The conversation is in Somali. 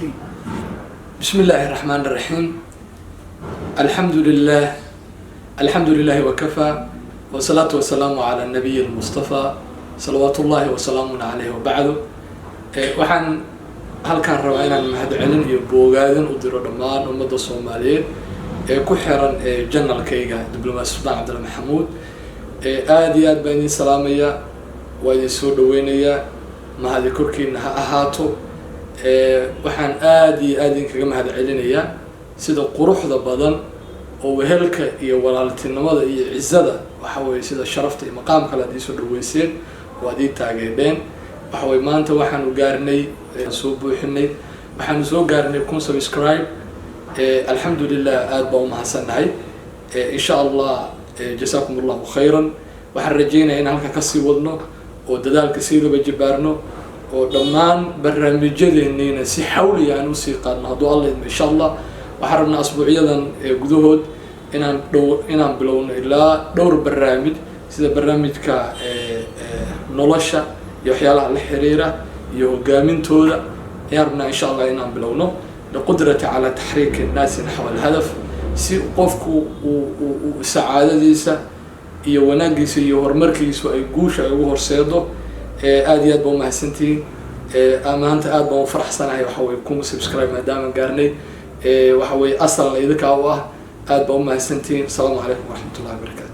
3. بسم الله الرحمن الرحيم. الحمد لله وكفى والصلاة والسلام على النبي المصطفى صلوات الله وسلامه عليه وبعد. waxaan halkaan rabaa inaan mahadcelin iyo boogaadan u diro dhammaan ummadda Soomaaliyeed ee ku xiran channelkayga Diblomaasi Sultan Cabdulla Maxamuud. aad iyo aad baan idin salaamaya, waa idin soo dhaweynayaa, mahad korkiina ha ahaato. waxaan aad iyo aad idinkaga mahadcelinayaa sida quruxda badan oo wehelka iyo walaaltinimada iyo cizada waxa weeye sida sharafta iyo maqaamka la soo dhaweyseen waa idin taageereen. waxa weeye maanta waxaan u gaarnay soo buuxinay, waxaan soo gaarnay kun subscribe. alxamdulillah aad baan u mahadsannahay. insha Allah jasaakumullahu khayran. waxaan rajeynayaa in halka ka sii wadno oo dadaalka sidaba jibaarno oo dhammaan barnaamijyadeennina si xawli aan u sii qaadno hadduu Allah insha Allah. waxaan rabnaa asbuucyadan gudahood inaan bilowno ilaa dhowr barnaamij sida barnaamijka nolosha iyo waxyaalaha la xiriira iyo hogaamintooda ayaan rabnaa insha Allah inaan bilowno liqudrati ala tahriik الناس نحو الهدف si qofku uu saacadadiisa iyo wanaagiisa iyo horumarkiisa ay guusha ugu horseedo. aad iyo aad baan mahadsantiin. maanta aad baan u faraxsanahay waxa weeye kun subscribe maadaama gaarnay. waxa weeye asal idinka u ah aad baan u mahadsantiin. Assalaamu calaykum waraxmatullaahi wabarakaatuh.